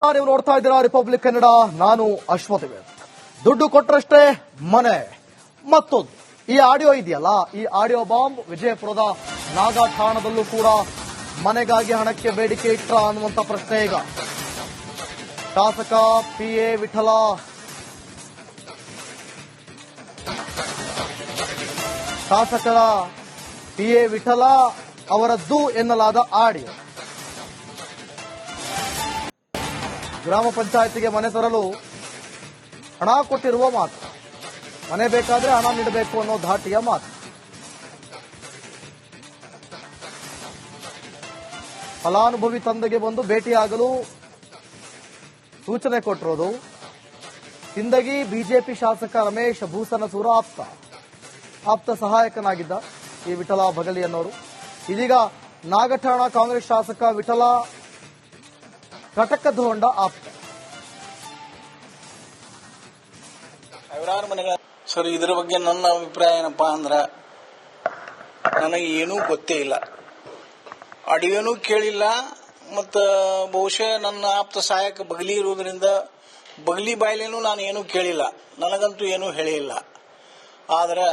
ನೀವು ನೋಡ್ತಾ ಇದ್ದೀರಾ ರಿಪಬ್ಲಿಕ್ ಕನ್ನಡ. ನಾನು ಅಶ್ವಥ್. ದುಡ್ಡು ಕೊಟ್ಟರಷ್ಟೇ ಮನೆ. ಮತ್ತೊಂದು ಈ ಆಡಿಯೋ ಇದೆಯಲ್ಲ, ಈ ಆಡಿಯೋ ಬಾಂಬ್ ವಿಜಯಪುರದ ನಾಗಾಠಾಣದಲ್ಲೂ ಕೂಡ ಮನೆಗಾಗಿ ಹಣಕ್ಕೆ ಬೇಡಿಕೆ ಇಟ್ರ ಅನ್ನುವಂತ ಪ್ರಶ್ನೆ ಈಗ. ಶಾಸಕ PA ವಿಠಲ ಶಾಸಕರ PA ವಿಠಲ ಅವರದ್ದು ಎನ್ನಲಾದ ಆಡಿಯೋ. ಗ್ರಾಮ ಪಂಚಾಯತಿಗೆ ಮನೆ ತರಲು ಹಣ ಕೊಟ್ಟಿರುವ ಮಾತು. ಮನೆ ಬೇಕಾದ್ರೆ ಹಣ ನೀಡಬೇಕು ಅನ್ನೋ ಧಾಟಿಯ ಮಾತು. ಫಲಾನುಭವಿ ತಂದೆಗೆ ಬಂದು ಭೇಟಿಯಾಗಲು ಸೂಚನೆ ಕೊಟ್ಟಿರೋದು. ಸಿಂದಗಿ ಬಿಜೆಪಿ ಶಾಸಕ ರಮೇಶ್ ಭೂಸನಸೂರ ಆಪ್ತ ಸಹಾಯಕನಾಗಿದ್ದ ಈ ವಿಠಲ ಬಗಲಿ ಅನ್ನೋರು ಇದೀಗ ನಾಗಠಾಣ ಕಾಂಗ್ರೆಸ್ ಶಾಸಕ ವಿಠಲ ಘಟಕದ ಹೊಂಡ ಆಪ್ತ. ಸಾವಿರಾರು ಮನೆಗಳ ಸರ್, ಇದರ ಬಗ್ಗೆ ನನ್ನ ಅಭಿಪ್ರಾಯ ಏನಪ್ಪಾ ಅಂದ್ರ, ನನಗೆ ಏನೂ ಗೊತ್ತೇ ಇಲ್ಲ, ಆಡಿಯೋನೂ ಕೇಳಿಲ್ಲ, ಮತ್ತ ಬಹುಶಃ ನನ್ನ ಆಪ್ತ ಸಹಾಯಕ ಬಗಲಿ ಇರುವುದರಿಂದ ಬಗಲಿ ಬಾಯ್ಲೇನೂ ನಾನು ಏನೂ ಕೇಳಿಲ್ಲ, ನನಗಂತೂ ಏನೂ ಹೇಳಿಲ್ಲ. ಆದ್ರೆ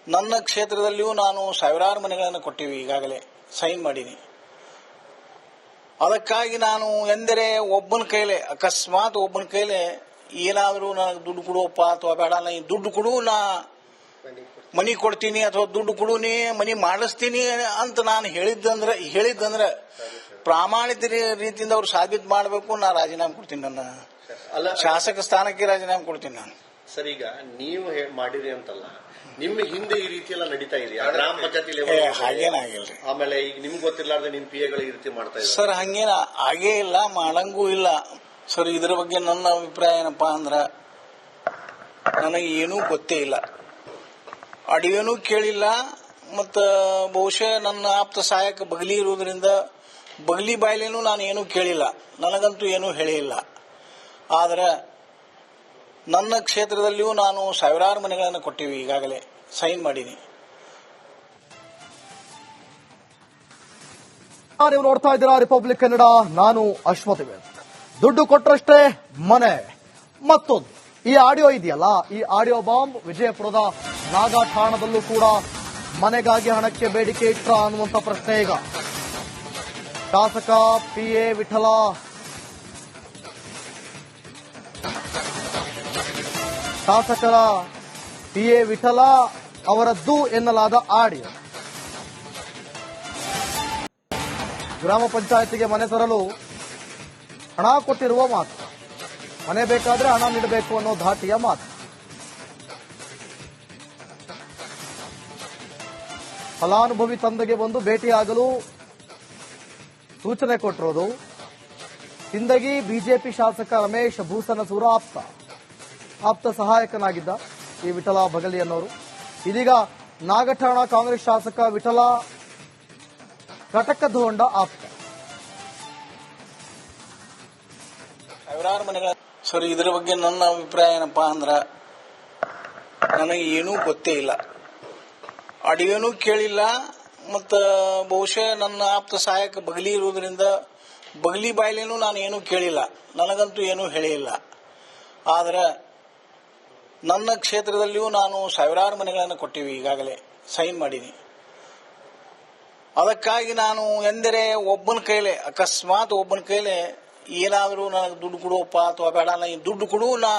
ನನ್ನ ಕ್ಷೇತ್ರದಲ್ಲಿಯೂ ನಾನು ಸಾವಿರಾರು ಮನೆಗಳನ್ನು ಕೊಟ್ಟಿವಿ, ಈಗಾಗಲೇ ಸೈನ್ ಮಾಡೀನಿ. ಅದಕ್ಕಾಗಿ ನಾನು ಎಂದರೆ ಒಬ್ಬನ ಕೈಲೇ ಅಕಸ್ಮಾತ್ ಒಬ್ಬನ ಕೈಲೇ ಏನಾದರೂ ನನಗೆ ದುಡ್ಡು ಕೊಡುವಪ್ಪ ಅಥವಾ ಬೇಡ, ನಾ ದುಡ್ಡು ಕೊಡು, ನಾ ಮನಿ ಕೊಡ್ತೀನಿ ಅಥವಾ ದುಡ್ಡು ಕೊಡು, ನೀ ಮನಿ ಮಾಡಿಸ್ತೀನಿ ಅಂತ ನಾನು ಹೇಳಿದ್ದಂದ್ರೆ ಪ್ರಾಮಾಣಿಕ ರೀತಿಯಿಂದ ಅವ್ರು ಸಾಬೀತು ಮಾಡಬೇಕು. ನಾ ರಾಜೀನಾಮೆ ಕೊಡ್ತೀನಿ, ನನ್ನ ಶಾಸಕ ಸ್ಥಾನಕ್ಕೆ ರಾಜೀನಾಮೆ ಕೊಡ್ತೀನಿ ನಾನು. ಸರ್, ಈಗ ನೀವು ಮಾಡಿರಿ ಅಂತಲ್ಲ, ನಿಮ್ಮ ಹಿಂದೆ ಈ ರೀತಿ ಎಲ್ಲ ನಡೀತಾ ಇದೆಯಾ ಗ್ರಾಮ ಪಂಚಾಯತಿ? ಹಾಗೇನಾಗಿಲ್ರಿ. ಆಮೇಲೆ ಈಗ ನಿಮ್ಗೆ ಗೊತ್ತಿರ್ಲಾರ್ದೆ ನಿಮ್ PAಗಳು ಈ ರೀತಿ ಮಾಡ್ತಾ ಇದ್ದಾರೆ. ಸರ್, ಹಂಗೇನ ಆಗೇ ಇಲ್ಲ, ಮಾಡಂಗೂ ಇಲ್ಲ. ಸರ್, ಇದರ ಬಗ್ಗೆ ನನ್ನ ಅಭಿಪ್ರಾಯ ಏನಪ್ಪಾ ಅಂದ್ರ, ನನಗೆ ಏನೂ ಗೊತ್ತೇ ಇಲ್ಲ, ಆಡಿಯೋನೂ ಕೇಳಿಲ್ಲ, ಮತ್ತ ಬಹುಶಃ ನನ್ನ ಆಪ್ತ ಸಹಾಯಕ ಬಗಲಿ ಇರುವುದರಿಂದ ಬಗಲಿ ಬಾಯ್ಲೇನೂ ನಾನು ಏನೂ ಕೇಳಿಲ್ಲ, ನನಗಂತೂ ಏನೂ ಹೇಳಿಲ್ಲ. ಆದ್ರೆ ನನ್ನ ಕ್ಷೇತ್ರದಲ್ಲಿಯೂ ನಾನು ಸಾವಿರಾರು ಮನೆಗಳನ್ನು ಕೊಟ್ಟಿವಿ, ಈಗಾಗಲೇ ಸೈನ್ ಮಾಡೀನಿ. ನೀವು ನೋಡ್ತಾ ಇದ್ದೀರಾ ರಿಪಬ್ಲಿಕ್ ಕನ್ನಡ. ನಾನು ಅಶ್ವಥ್. ದುಡ್ಡು ಕೊಟ್ಟರಷ್ಟೇ ಮನೆ. ಮತ್ತೊಂದು ಈ ಆಡಿಯೋ ಇದೆಯಲ್ಲ, ಈ ಆಡಿಯೋ ಬಾಂಬ್ ವಿಜಯಪುರದ ನಾಗಾಠಾಣದಲ್ಲೂ ಕೂಡ ಮನೆಗಾಗಿ ಹಣಕ್ಕೆ ಬೇಡಿಕೆ ಇಟ್ರ ಅನ್ನುವಂತ ಪ್ರಶ್ನೆ ಈಗ. ಶಾಸಕ PA ವಿಠಲ ಶಾಸಕರ PA ವಿಠಲ ಅವರದ್ದು ಎನ್ನಲಾದ ಆಡಿಯೋ. ಗ್ರಾಮ ಪಂಚಾಯತಿಗೆ ಮನೆ ತರಲು ಹಣ ಕೊಟ್ಟಿರುವ ಮಾತು. ಮನೆ ಬೇಕಾದ್ರೆ ಹಣ ನೀಡಬೇಕು ಅನ್ನೋ ಧಾಟಿಯ ಮಾತು. ಫಲಾನುಭವಿ ತಂದೆಗೆ ಬಂದು ಭೇಟಿಯಾಗಲು ಸೂಚನೆ ಕೊಟ್ಟಿರೋದು. ಸಿಂದಗಿ ಬಿಜೆಪಿ ಶಾಸಕ ರಮೇಶ್ ಭೂಸನಸೂರ ಆಪ್ತ ಸಹಾಯಕನಾಗಿದ್ದ ಈ ವಿಠಲ ಬಗಲಿ ಅನ್ನೋರು ಇದೀಗ ನಾಗಠಾಣ ಕಾಂಗ್ರೆಸ್ ಶಾಸಕ ವಿಠಲ ಘಟಕದ ಹೊಂಡ ಆಪ್ತ. ಸಾವಿರಾರು ಮನೆಗಳ ಸರ್, ಇದರ ಬಗ್ಗೆ ನನ್ನ ಅಭಿಪ್ರಾಯ ಏನಪ್ಪಾ ಅಂದ್ರ, ನನಗೆ ಏನೂ ಗೊತ್ತೇ ಇಲ್ಲ, ಆಡಿಯೋನೂ ಕೇಳಿಲ್ಲ, ಮತ್ತ ಬಹುಶಃ ನನ್ನ ಆಪ್ತ ಸಹಾಯಕ ಬಗಲಿ ಇರುವುದರಿಂದ ಬಗಲಿ ಬಾಯ್ಲೇನೂ ನಾನು ಏನೂ ಕೇಳಿಲ್ಲ, ನನಗಂತೂ ಏನೂ ಹೇಳಿಲ್ಲ. ಆದ್ರೆ ನನ್ನ ಕ್ಷೇತ್ರದಲ್ಲಿಯೂ ನಾನು ಸಾವಿರಾರು ಮನೆಗಳನ್ನು ಕೊಟ್ಟಿವಿ, ಈಗಾಗಲೇ ಸೈನ್ ಮಾಡೀನಿ. ಅದಕ್ಕಾಗಿ ನಾನು ಎಂದರೆ ಒಬ್ಬನ ಕೈಲೇ ಅಕಸ್ಮಾತ್ ಒಬ್ಬನ ಕೈಲೇ ಏನಾದರೂ ನನಗೆ ದುಡ್ಡು ಕೊಡುವಪ್ಪ ಅಥವಾ ಬೇಡ, ನಾ ದುಡ್ಡು ಕೊಡು, ನಾ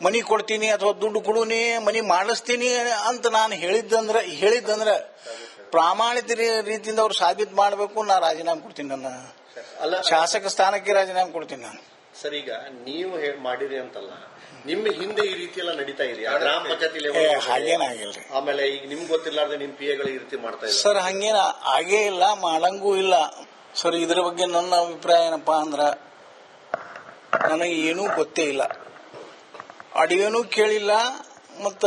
ಮನಿ ಕೊಡ್ತೀನಿ ಅಥವಾ ದುಡ್ಡು ಕೊಡು, ನೀ ಮನಿ ಮಾಡಿಸ್ತೀನಿ ಅಂತ ನಾನು ಹೇಳಿದ್ದಂದ್ರೆ ಪ್ರಾಮಾಣಿಕ ರೀತಿಯಿಂದ ಅವ್ರು ಸಾಬೀತು ಮಾಡಬೇಕು. ನಾ ರಾಜೀನಾಮೆ ಕೊಡ್ತೀನಿ, ನನ್ನ ಶಾಸಕ ಸ್ಥಾನಕ್ಕೆ ರಾಜೀನಾಮೆ ಕೊಡ್ತೀನಿ ನಾನು. ಸರ್, ಈಗ ನೀವು ಮಾಡಿರಿ ಅಂತಲ್ಲ, ನಿಮ್ಮ ಹಿಂದೆ ಈ ರೀತಿ ಎಲ್ಲ ನಡೀತಾ ಇದೆಯಾ ಗ್ರಾಮ ಪಂಚಾಯತಿ? ಹಾಗೇನಾಗಿಲ್ರಿ. ಆಮೇಲೆ ಈಗ ನಿಮ್ಗೆ ಗೊತ್ತಿರ್ಲಾರ್ದೆ ನಿಮ್ PAಗಳು ಈ ರೀತಿ ಮಾಡ್ತಾ ಇದ್ದಾರೆ. ಸರ್, ಹಂಗೇನ ಆಗೇ ಇಲ್ಲ, ಮಾಡಂಗೂ ಇಲ್ಲ. ಸರ್, ಇದರ ಬಗ್ಗೆ ನನ್ನ ಅಭಿಪ್ರಾಯ ಏನಪ್ಪಾ ಅಂದ್ರ, ನನಗೆ ಏನೂ ಗೊತ್ತೇ ಇಲ್ಲ, ಆಡಿಯೋನೂ ಕೇಳಿಲ್ಲ, ಮತ್ತ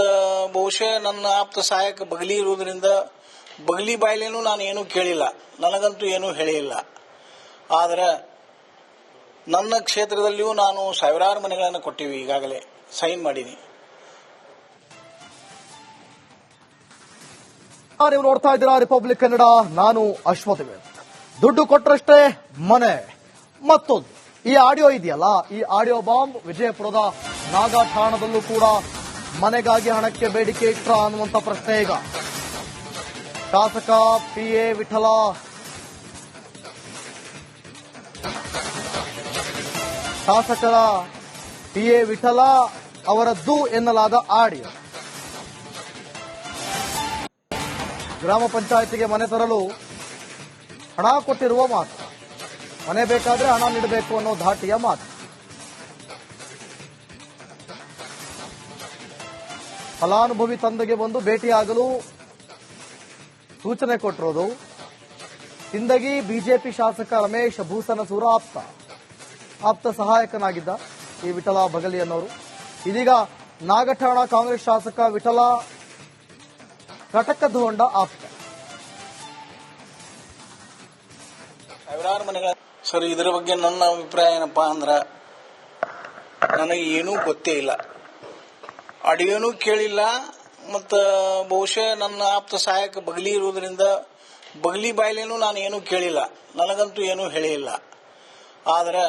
ಬಹುಶಃ ನನ್ನ ಆಪ್ತ ಸಹಾಯಕ ಬಗಲಿ ಇರುವುದರಿಂದ ಬಗಲಿ ಬಾಯ್ಲೇನೂ ನಾನು ಏನೂ ಕೇಳಿಲ್ಲ, ನನಗಂತೂ ಏನೂ ಹೇಳಿಲ್ಲ. ಆದ್ರೆ ನನ್ನ ಕ್ಷೇತ್ರದಲ್ಲಿಯೂ ನಾನು ಸಾವಿರಾರು ಮನೆಗಳನ್ನು ಕೊಟ್ಟಿವಿ, ಈಗಾಗಲೇ ಸೈನ್ ಮಾಡೀನಿ. ನೀವು ನೋಡ್ತಾ ಇದ್ದೀರಾ ರಿಪಬ್ಲಿಕ್ ಕನ್ನಡ. ನಾನು ಅಶ್ವಥ್. ದುಡ್ಡು ಕೊಟ್ಟರಷ್ಟೇ ಮನೆ. ಮತ್ತೊಂದು ಈ ಆಡಿಯೋ ಇದೆಯಲ್ಲ, ಈ ಆಡಿಯೋ ಬಾಂಬ್ ವಿಜಯಪುರದ ನಾಗಾಠಾಣದಲ್ಲೂ ಕೂಡ ಮನೆಗಾಗಿ ಹಣಕ್ಕೆ ಬೇಡಿಕೆ ಇಟ್ರ ಅನ್ನುವಂತ ಪ್ರಶ್ನೆ ಈಗ. ಶಾಸಕ PA ವಿಠಲ ಶಾಸಕರ PA ವಿಠಲ ಅವರದ್ದು ಎನ್ನಲಾದ ಆಡಿಯೋ. ಗ್ರಾಮ ಪಂಚಾಯತಿಗೆ ಮನೆ ತರಲು ಹಣ ಕೊಟ್ಟಿರುವ ಮಾತು, ಮನೆ ಬೇಕಾದ್ರೆ ಹಣ ನೀಡಬೇಕು ಅನ್ನೋ ಧಾಟಿಯ ಮಾತು. ಫಲಾನುಭವಿ ತಂದೆಗೆ ಬಂದು ಭೇಟಿಯಾಗಲು ಸೂಚನೆ ಕೊಟ್ಟಿರೋದು. ಸಿಂದಗಿ ಬಿಜೆಪಿ ಶಾಸಕ ರಮೇಶ್ ಭೂಸನಸೂರ ಆಪ್ತ ಸಹಾಯಕನಾಗಿದ್ದ ಈ ವಿಠಲ ಬಗಲಿ ಅನ್ನೋರು ಇದೀಗ ನಾಗಠಾಣ ಕಾಂಗ್ರೆಸ್ ಶಾಸಕ ವಿಠಲ ಕಟಕದ ಹೊಂಡ ಆಪ್ತ. ಸಾವಿರಾರು ಮನೆಗಳ ಸರ್, ಇದರ ಬಗ್ಗೆ ನನ್ನ ಅಭಿಪ್ರಾಯ ಏನಪ್ಪಾ ಅಂದ್ರ, ನನಗೆ ಏನೂ ಗೊತ್ತೇ ಇಲ್ಲ, ಆಡಿಯೋನೂ ಕೇಳಿಲ್ಲ, ಮತ್ತ ಬಹುಶಃ ನನ್ನ ಆಪ್ತ ಸಹಾಯಕ ಬಗಲಿ ಇರುವುದರಿಂದ ಬಗಲಿ ಬಾಯ್ಲೇನೂ ನಾನು ಏನೂ ಕೇಳಿಲ್ಲ, ನನಗಂತೂ ಏನೂ ಹೇಳಿಲ್ಲ. ಆದರೆ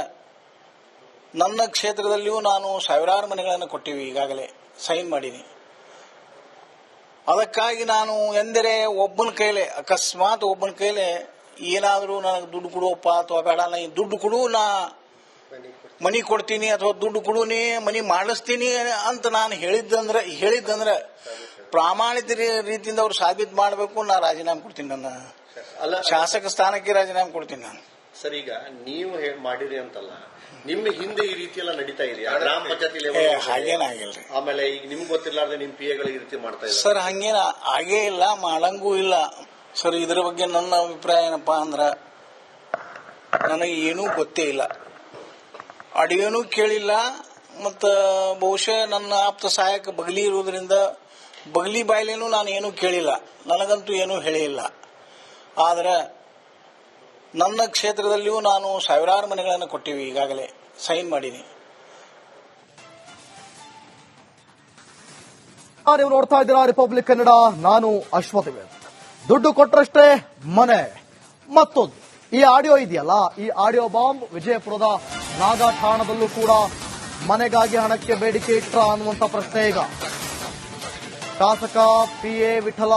ನನ್ನ ಕ್ಷೇತ್ರದಲ್ಲಿಯೂ ನಾನು ಸಾವಿರಾರು ಮನೆಗಳನ್ನು ಕೊಟ್ಟಿವಿ, ಈಗಾಗಲೇ ಸೈನ್ ಮಾಡೀನಿ. ಅದಕ್ಕಾಗಿ ನಾನು ಎಂದರೆ ಒಬ್ಬನ ಕೈಲೇ, ಅಕಸ್ಮಾತ್ ಒಬ್ಬನ ಕೈಲೇ ಏನಾದರೂ ನನಗೆ ದುಡ್ಡು ಕೊಡುವಪ್ಪ ಅಥವಾ ಬೇಡ, ನಾ ದುಡ್ಡು ಕೊಡು, ನಾ ಮನಿ ಕೊಡ್ತೀನಿ ಅಥವಾ ದುಡ್ಡು ಕೊಡು, ನೀ ಮನಿ ಮಾಡಿಸ್ತೀನಿ ಅಂತ ನಾನು ಹೇಳಿದ್ದಂದ್ರೆ ಪ್ರಾಮಾಣಿಕ ರೀತಿಯಿಂದ ಅವ್ರು ಸಾಬೀತು ಮಾಡಬೇಕು. ನಾ ರಾಜೀನಾಮೆ ಕೊಡ್ತೀನಿ, ನನ್ನ ಶಾಸಕ ಸ್ಥಾನಕ್ಕೆ ರಾಜೀನಾಮೆ ಕೊಡ್ತೀನಿ ನಾನು. ಸರ್, ಈಗ ನೀವು ಮಾಡಿರಿ ಅಂತಲ್ಲ, ನಿಮ್ಮ ಹಿಂದೆ ಈ ರೀತಿ ಎಲ್ಲ ನಡೀತಾ ಇದೆಯಾ ಗ್ರಾಮ ಪಂಚಾಯತಿ? ಹಾಗೇನಾಗಿಲ್ರಿ. ಆಮೇಲೆ ಈಗ ನಿಮ್ಗೆ ಗೊತ್ತಿರ್ಲಾರ್ದೆ ನಿಮ್ PA ಈ ರೀತಿ ಮಾಡ್ತಾ ಇದ್ದಾರೆ ಸರ್? ಹಂಗೇನ ಆಗೇ ಇಲ್ಲ, ಮಾಡಂಗೂ ಇಲ್ಲ ಸರ್. ಇದರ ಬಗ್ಗೆ ನನ್ನ ಅಭಿಪ್ರಾಯ ಏನಪ್ಪಾ ಅಂದ್ರ, ನನಗೆ ಏನೂ ಗೊತ್ತೇ ಇಲ್ಲ, ಆಡಿಯೋನೂ ಕೇಳಿಲ್ಲ, ಮತ್ತ ಬಹುಶಃ ನನ್ನ ಆಪ್ತ ಸಹಾಯಕ ಬಗಲಿ ಇರುವುದರಿಂದ ಬಗಲಿ ಬಾಯ್ಲೇನೂ ನಾನು ಏನೂ ಕೇಳಿಲ್ಲ, ನನಗಂತೂ ಏನೂ ಹೇಳಿಲ್ಲ. ಆದರೆ ನನ್ನ ಕ್ಷೇತ್ರದಲ್ಲಿಯೂ ನಾನು ಸಾವಿರಾರು ಮನೆಗಳನ್ನು ಕೊಟ್ಟಿವಿ, ಈಗಾಗಲೇ ಸೈನ್ ಮಾಡೀನಿ. ನೀವು ನೋಡ್ತಾ ಇದ್ದೀರಾ ರಿಪಬ್ಲಿಕ್ ಕನ್ನಡ, ನಾನು ಅಶ್ವಥ್. ದುಡ್ಡು ಕೊಟ್ಟರಷ್ಟೇ ಮನೆ. ಮತ್ತೊಂದು ಈ ಆಡಿಯೋ ಇದೆಯಲ್ಲ, ಈ ಆಡಿಯೋ ಬಾಂಬ್ ವಿಜಯಪುರದ ನಾಗಾಠಾಣದಲ್ಲೂ ಕೂಡ ಮನೆಗಾಗಿ ಹಣಕ್ಕೆ ಬೇಡಿಕೆ ಇಟ್ರ ಅನ್ನುವಂತ ಪ್ರಶ್ನೆ ಈಗ. ಶಾಸಕ PA ವಿಠಲ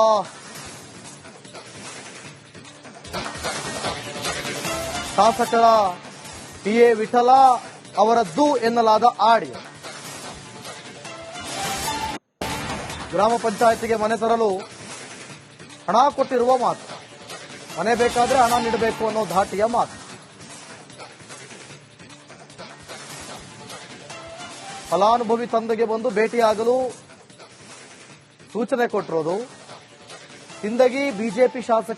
ಶಾಸಕರ PA ವಿಠಲ ಅವರದ್ದು ಎನ್ನಲಾದ ಆಡಿಯೋ. ಗ್ರಾಮ ಪಂಚಾಯತಿಗೆ ಮನೆ ತರಲು ಹಣ ಕೊಟ್ಟಿರುವ ಮಾತು, ಮನೆ ಬೇಕಾದ್ರೆ ಹಣ ನೀಡಬೇಕು ಅನ್ನೋ ಧಾಟಿಯ ಮಾತು. ಫಲಾನುಭವಿ ತಂದೆಗೆ ಬಂದು ಭೇಟಿಯಾಗಲು ಸೂಚನೆ ಕೊಟ್ಟಿರೋದು. ಸಿಂದಗಿ ಬಿಜೆಪಿ ಶಾಸಕ